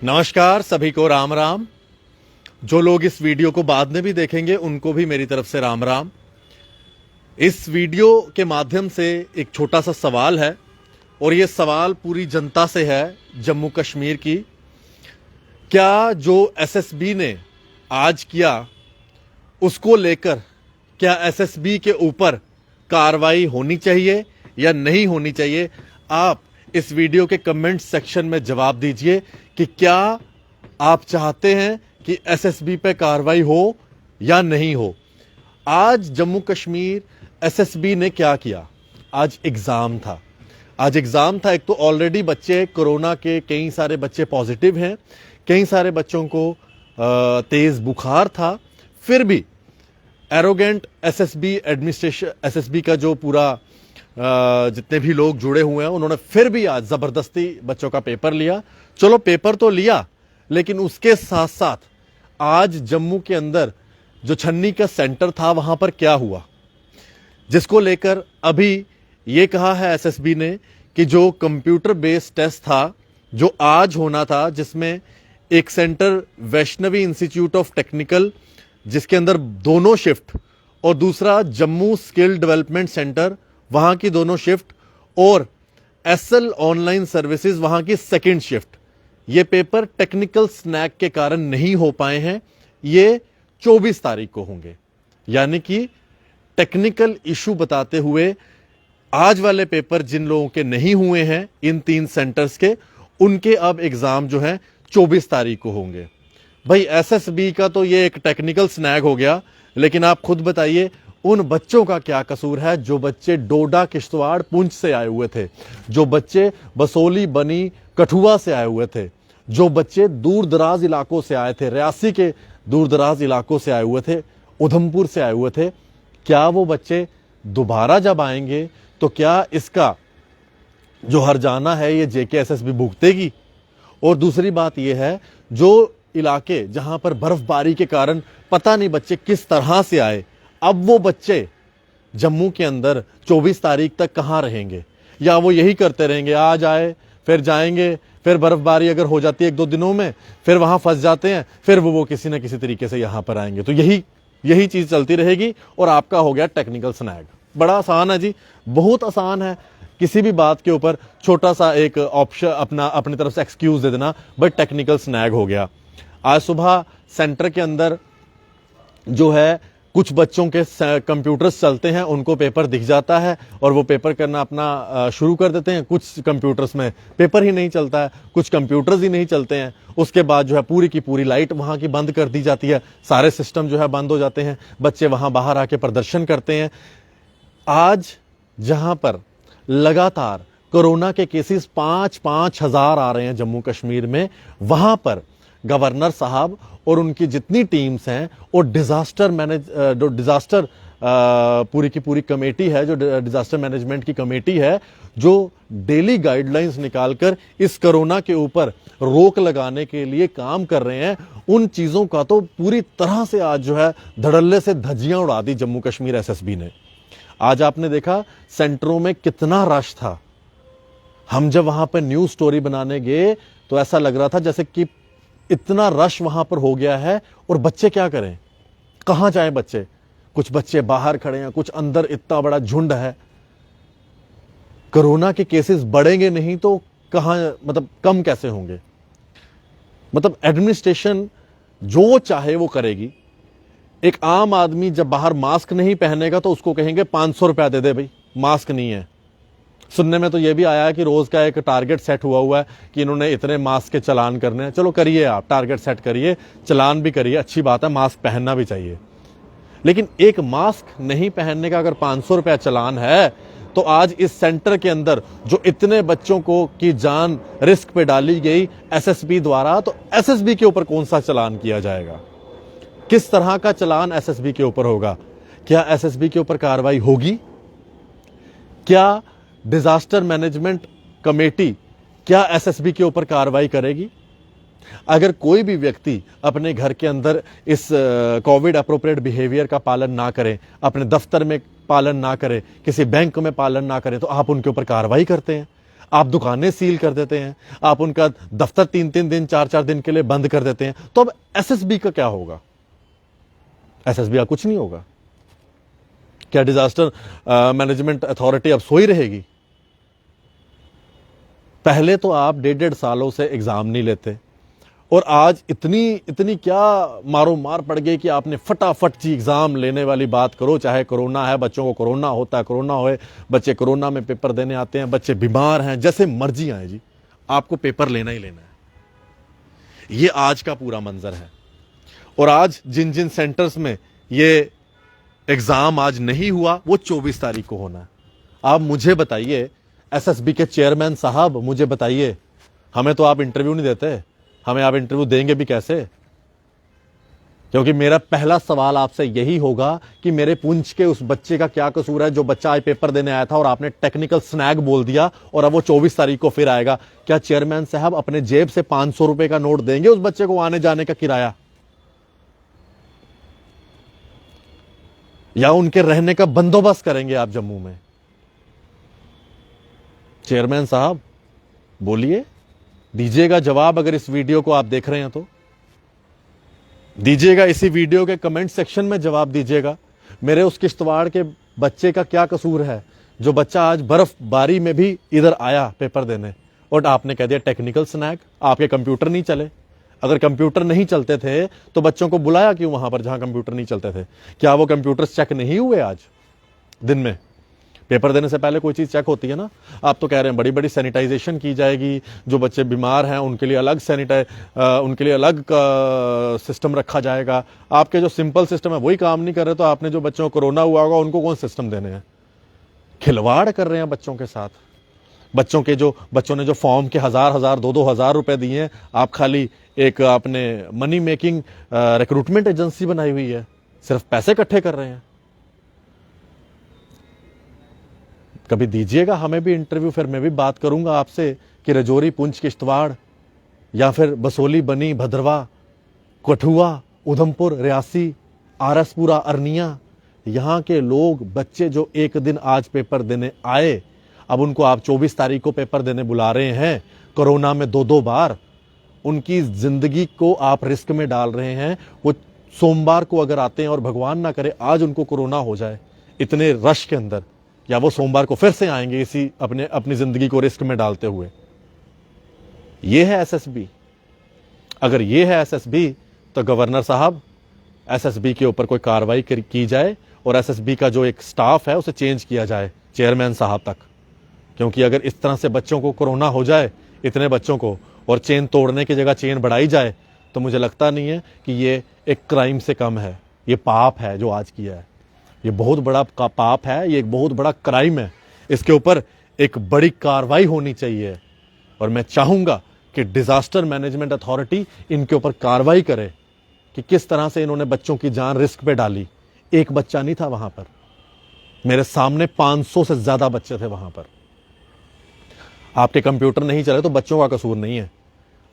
नमस्कार सभी को राम राम। जो लोग इस वीडियो को बाद में भी देखेंगे उनको भी मेरी तरफ से राम राम। इस वीडियो के माध्यम से एक छोटा सा सवाल है और ये सवाल पूरी जनता से है जम्मू कश्मीर की। क्या जो एसएसबी ने आज किया उसको लेकर क्या एसएसबी के ऊपर कार्रवाई होनी चाहिए या नहीं होनी चाहिए? आप इस वीडियो के कमेंट सेक्शन में जवाब दीजिए कि क्या आप चाहते हैं कि एसएसबी पे कार्रवाई हो या नहीं हो। आज जम्मू कश्मीर एसएसबी ने क्या किया? आज एग्जाम था। एक तो ऑलरेडी बच्चे कोरोना के कई सारे बच्चे पॉजिटिव हैं, कई सारे बच्चों को तेज बुखार था। फिर भी एरोगेंट एसएसबी एडमिनिस्ट्रेशन, एसएसबी का जो पूरा जितने भी लोग जुड़े हुए हैं उन्होंने फिर भी आज जबरदस्ती बच्चों का पेपर लिया। चलो पेपर तो लिया, लेकिन उसके साथ साथ आज जम्मू के अंदर जो छन्नी का सेंटर था वहां पर क्या हुआ, जिसको लेकर अभी ये कहा है एसएसबी ने कि जो कंप्यूटर बेस्ड टेस्ट था जो आज होना था, जिसमें एक centre Vaishnavi institute of technical जिसके अंदर दोनों शिफ्ट और दूसरा जम्मू स्किल डेवलपमेंट सेंटर वहां की दोनों शिफ्ट और एसएल ऑनलाइन सर्विसेज वहां की सेकंड शिफ्ट, ये पेपर टेक्निकल स्नैक के कारण नहीं हो पाए हैं। ये 24 तारीख को होंगे, यानी कि टेक्निकल इशू बताते हुए आज वाले पेपर जिन लोगों के नहीं हुए हैं इन 3 सेंटर्स के, उनके अब एग्जाम जो है 24 तारीख को होंगे। भाई एसएसबी का तो ये एक टेक्निकल स्नैग हो गया, लेकिन आप खुद बताइए उन बच्चों का क्या कसूर है जो बच्चे डोडा, किश्तवाड़, पुंछ से आए हुए थे, जो बच्चे बसोली, बनी, कठुआ से आए हुए थे, जो बच्चे दूर दराज इलाकों से आए थे, रियासी के दूर दराज इलाकों से आए हुए थे, उधमपुर से आए हुए थे। क्या वो बच्चे दोबारा जब आएंगे तो क्या इसका जो हर्जाना है ये जेकेएसएसबी भुगतेगी? और दूसरी बात यह है, जो इलाके जहां पर बर्फबारी के कारण पता नहीं बच्चे किस तरह से आए, अब वो बच्चे जम्मू के अंदर 24 तारीख तक कहां रहेंगे? या वो यही करते रहेंगे, आज आए फिर जाएंगे, फिर बर्फबारी अगर हो जाती है 1-2 दिनों में फिर वहां फंस जाते हैं, फिर वो किसी ना किसी तरीके से यहां पर आएंगे। तो यही चीज चलती रहेगी और आपका हो गया टेक्निकल स्नैग। बड़ा आसान है जी, बहुत आसान है। किसी भी बात के ऊपर छोटा सा एक ऑप्शन अपनी तरफ से एक्सक्यूज दे देना, बट टेक्निकल स्नैग हो गया। आज सुबह सेंटर के अंदर जो है कुछ बच्चों के कंप्यूटर्स चलते हैं, उनको पेपर दिख जाता है और वो पेपर करना अपना शुरू कर देते हैं। कुछ कंप्यूटर्स में पेपर ही नहीं चलता है, कुछ कंप्यूटर्स ही नहीं चलते हैं। उसके बाद जो है पूरी की पूरी लाइट वहां की बंद कर दी जाती है, सारे सिस्टम जो है बंद हो जाते हैं, बच्चे वहां बाहर आके प्रदर्शन करते हैं। आज जहां पर लगातार कोरोना के केसेस 5-5 हजार आ रहे हैं जम्मू कश्मीर में, वहां पर गवर्नर साहब और उनकी जितनी टीम्स हैं और डिजास्टर पूरी की पूरी कमेटी है, जो डिजास्टर मैनेजमेंट की कमेटी है, जो डेली गाइडलाइंस निकालकर इस कोरोना के ऊपर रोक लगाने के लिए काम कर रहे हैं, उन चीजों का तो पूरी तरह से आज जो है धड़ल्ले से धज्जियां उड़ा दी जम्मू कश्मीर एसएसबी ने। आज आपने देखा सेंटरों में कितना रश था। हम जब वहां पर न्यूज स्टोरी बनाने गए तो ऐसा लग रहा था जैसे कि इतना रश वहां पर हो गया है और बच्चे क्या करें, कहां जाएं बच्चे? कुछ बच्चे बाहर खड़े हैं, कुछ अंदर, इतना बड़ा झुंड है। कोरोना के केसेस बढ़ेंगे नहीं तो कहां, मतलब कम कैसे होंगे? मतलब एडमिनिस्ट्रेशन जो चाहे वो करेगी। एक आम आदमी जब बाहर मास्क नहीं पहनेगा तो उसको कहेंगे 500 रुपया दे दे भाई, मास्क नहीं है। सुनने में तो यह भी आया है कि रोज का एक टारगेट सेट हुआ है कि इन्होंने इतने मास्क के चलान करने हैं। चलो करिए, आप टारगेट सेट करिए, चलान भी करिए, अच्छी बात है, मास्क पहनना भी चाहिए। लेकिन एक मास्क नहीं पहनने का अगर 500 रुपया चलान है तो आज इस सेंटर के अंदर जो इतने बच्चों को की जान रिस्क पे डाली गई एसएसबी द्वारा, तो एसएसबी के ऊपर कौन सा चलान किया जाएगा? किस तरह का चलान एसएसबी के ऊपर होगा? क्या एसएसबी के ऊपर कार्रवाई होगी? क्या डिजास्टर मैनेजमेंट कमेटी क्या एसएसबी के ऊपर कार्रवाई करेगी? अगर कोई भी व्यक्ति अपने घर के अंदर इस कोविड अप्रोप्रिएट बिहेवियर का पालन ना करे, अपने दफ्तर में पालन ना करे, किसी बैंक में पालन ना करे, तो आप उनके ऊपर कार्रवाई करते हैं। आप दुकानें सील कर देते हैं, आप उनका दफ्तर 3-3 दिन 4-4 दिन के लिए बंद कर देते हैं। तो अब एसएसबी का क्या होगा? एसएसबी का कुछ नहीं होगा। क्या डिजास्टर मैनेजमेंट अथॉरिटी अब सोई रहेगी? पहले तो आप 1.5 सालों से एग्जाम नहीं लेते और आज इतनी क्या मारो मार पड़ गई कि आपने फटाफट जी एग्जाम लेने वाली बात करो। चाहे कोरोना है, बच्चों को कोरोना होता है, कोरोना होए, बच्चे कोरोना में पेपर देने आते हैं, बच्चे बीमार हैं, जैसे मर्जी आए जी, आपको पेपर लेना ही लेना है। ये आज का पूरा मंजर है। और आज जिन जिन सेंटर्स में ये एग्जाम आज नहीं हुआ, वो 24 तारीख को होना है। आप मुझे बताइए, एसएसबी के चेयरमैन साहब, मुझे बताइए, हमें तो आप इंटरव्यू नहीं देते, हमें आप इंटरव्यू देंगे भी कैसे? क्योंकि मेरा पहला सवाल आपसे यही होगा कि मेरे पुंछ के उस बच्चे का क्या कसूर है जो बच्चा आज पेपर देने आया था और आपने टेक्निकल स्नैग बोल दिया और अब वो 24 तारीख को फिर आएगा। क्या चेयरमैन साहब अपने जेब से 500 रुपए का नोट देंगे उस बच्चे को आने जाने का किराया, या उनके रहने का बंदोबस्त करेंगे आप जम्मू में? चेयरमैन साहब बोलिए, दीजिएगा जवाब। अगर इस वीडियो को आप देख रहे हैं तो दीजिएगा, इसी वीडियो के कमेंट सेक्शन में जवाब दीजिएगा। मेरे उस किश्तवाड़ के बच्चे का क्या कसूर है जो बच्चा आज बर्फबारी में भी इधर आया पेपर देने और आपने कह दिया टेक्निकल स्नैग? आपके कंप्यूटर नहीं चले? अगर कंप्यूटर नहीं चलते थे तो बच्चों को बुलाया क्यों वहां पर जहां कंप्यूटर नहीं चलते थे? क्या वो कंप्यूटर्स चेक नहीं हुए आज दिन में? पेपर देने से पहले कोई चीज चेक होती है ना। आप तो कह रहे हैं बड़ी बड़ी सैनिटाइजेशन की जाएगी, जो बच्चे बीमार हैं उनके लिए अलग उनके लिए अलग सिस्टम रखा जाएगा। आपके जो सिंपल सिस्टम है वही काम नहीं कर रहे, तो आपने जो बच्चों को कोरोना हुआ होगा उनको कौन सिस्टम देने हैं? खिलवाड़ कर रहे हैं बच्चों के साथ। बच्चों ने जो फॉर्म के 1000 2-2 हजार रुपए दिए हैं, आप खाली एक आपने मनी मेकिंग रिक्रूटमेंट एजेंसी बनाई हुई है, सिर्फ पैसे इकट्ठे कर रहे हैं। कभी दीजिएगा हमें भी इंटरव्यू, फिर मैं भी बात करूंगा आपसे कि रजौरी, पुंछ, किश्तवाड़ या फिर बसोली, बनी, भद्रवा, कठुआ, उधमपुर, रियासी, आरसपुरा, अरनिया, यहाँ के लोग बच्चे जो एक दिन आज पेपर देने आए, अब उनको आप 24 तारीख को पेपर देने बुला रहे हैं, कोरोना में 2-2 बार उनकी जिंदगी को आप रिस्क में डाल रहे हैं। वो सोमवार को अगर आते हैं और भगवान ना करे आज उनको कोरोना हो जाए इतने रश के अंदर, या वो सोमवार को फिर से आएंगे इसी अपनी जिंदगी को रिस्क में डालते हुए। ये है एसएसबी। अगर ये है एसएसबी तो गवर्नर साहब, एसएसबी के ऊपर कोई कार्रवाई की जाए और एसएसबी का जो एक स्टाफ है उसे चेंज किया जाए चेयरमैन साहब तक। क्योंकि अगर इस तरह से बच्चों को कोरोना हो जाए, इतने बच्चों को, और चेन तोड़ने की जगह चेन बढ़ाई जाए, तो मुझे लगता नहीं है कि ये एक क्राइम से कम है। ये पाप है जो आज किया है, ये बहुत बड़ा पाप है, ये एक बहुत बड़ा क्राइम है। इसके ऊपर एक बड़ी कार्रवाई होनी चाहिए और मैं चाहूंगा कि डिजास्टर मैनेजमेंट अथॉरिटी इनके ऊपर कार्रवाई करे कि किस तरह से इन्होंने बच्चों की जान रिस्क पे डाली। एक बच्चा नहीं था वहां पर, मेरे सामने 500 से ज्यादा बच्चे थे वहां पर। आपके कंप्यूटर नहीं चले तो बच्चों का कसूर नहीं है।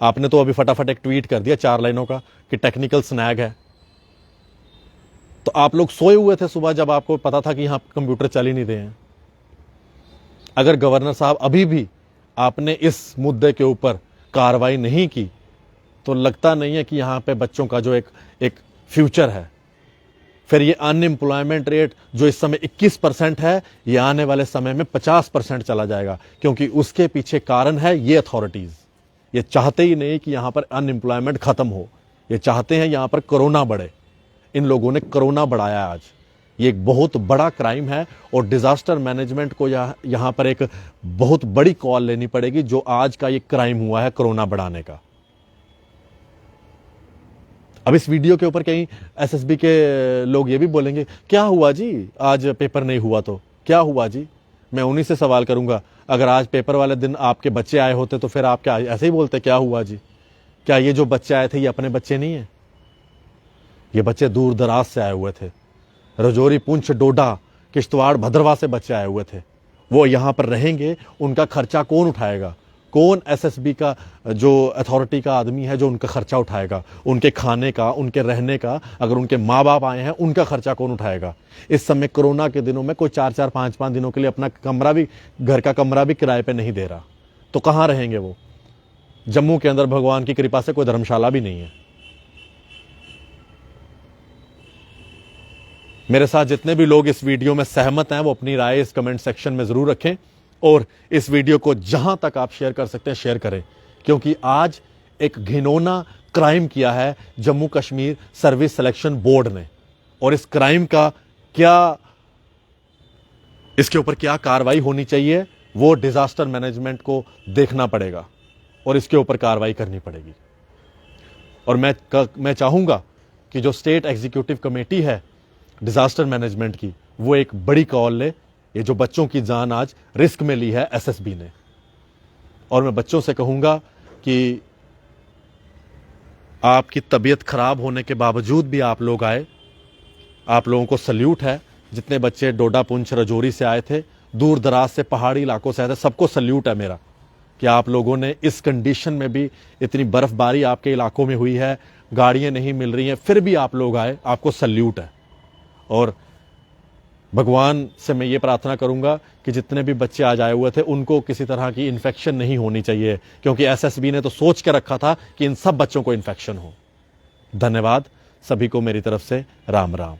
आपने तो अभी फटाफट एक ट्वीट कर दिया 4 लाइनों का कि टेक्निकल स्नैग है। तो आप लोग सोए हुए थे सुबह जब आपको पता था कि यहां कंप्यूटर चल ही नहीं रहे हैं। अगर गवर्नर साहब अभी भी आपने इस मुद्दे के ऊपर कार्रवाई नहीं की तो लगता नहीं है कि यहां पे बच्चों का जो एक फ्यूचर है। फिर ये अनएम्प्लॉयमेंट रेट जो इस समय 21% है, ये आने वाले समय में 50% चला जाएगा, क्योंकि उसके पीछे कारण है ये अथॉरिटीज। ये चाहते ही नहीं कि यहां पर अनएम्प्लॉयमेंट खत्म हो, ये चाहते हैं यहां पर कोरोना बढ़े। इन लोगों ने कोरोना बढ़ाया आज। ये एक बहुत बड़ा क्राइम है और डिजास्टर मैनेजमेंट को यहां पर एक बहुत बड़ी कॉल लेनी पड़ेगी जो आज का ये क्राइम हुआ है कोरोना बढ़ाने का। अब इस वीडियो के ऊपर कहीं एसएसबी के लोग ये भी बोलेंगे क्या हुआ जी आज पेपर नहीं हुआ तो क्या हुआ जी। मैं उन्हीं से सवाल करूंगा, अगर आज पेपर वाले दिन आपके बच्चे आए होते तो फिर आप क्या ऐसे ही बोलते क्या हुआ जी? क्या ये जो बच्चे आए थे ये अपने बच्चे नहीं है? ये बच्चे दूर दराज से आए हुए थे, रजौरी, पुंछ, डोडा, किश्तवाड़, भद्रवा से बच्चे आए हुए थे। वो यहां पर रहेंगे, उनका खर्चा कौन उठाएगा? कौन एसएसबी का जो अथॉरिटी का आदमी है जो उनका खर्चा उठाएगा? उनके खाने का, उनके रहने का, अगर उनके माँ बाप आए हैं उनका खर्चा कौन उठाएगा? इस समय कोरोना के दिनों में कोई 4-4 5-5 दिनों के लिए अपना कमरा भी, घर का कमरा भी किराए पे नहीं दे रहा। तो कहां रहेंगे वो? जम्मू के अंदर भगवान की कृपा से कोई धर्मशाला भी नहीं है। मेरे साथ जितने भी लोग इस वीडियो में सहमत हैं वो अपनी राय इस कमेंट सेक्शन में जरूर रखें और इस वीडियो को जहां तक आप शेयर कर सकते हैं शेयर करें, क्योंकि आज एक घिनौना क्राइम किया है Jammu Kashmir service selection board ने, और इस क्राइम का क्या, इसके ऊपर क्या कार्रवाई होनी चाहिए वो डिजास्टर मैनेजमेंट को देखना पड़ेगा और इसके ऊपर कार्रवाई करनी पड़ेगी। और मैं चाहूंगा कि जो स्टेट एग्जीक्यूटिव कमेटी है डिजास्टर मैनेजमेंट की, वो एक बड़ी कॉल ले। ये जो बच्चों की जान आज रिस्क में ली है एसएसबी ने, और मैं बच्चों से कहूंगा कि आपकी तबीयत खराब होने के बावजूद भी आप लोग आए, आप लोगों को सल्यूट है। जितने बच्चे डोडा पुंछ राजौरी से आए थे, दूर दराज से पहाड़ी इलाकों से आए थे, सबको सल्यूट है मेरा कि आप लोगों ने इस कंडीशन में भी, इतनी बर्फबारी आपके इलाकों में हुई है, गाड़ियां नहीं मिल रही हैं, फिर भी आप लोग आए, आपको सल्यूट है। और भगवान से मैं ये प्रार्थना करूंगा कि जितने भी बच्चे आज आए हुए थे उनको किसी तरह की इन्फेक्शन नहीं होनी चाहिए, क्योंकि एसएसबी ने तो सोच के रखा था कि इन सब बच्चों को इन्फेक्शन हो। धन्यवाद, सभी को मेरी तरफ से राम राम।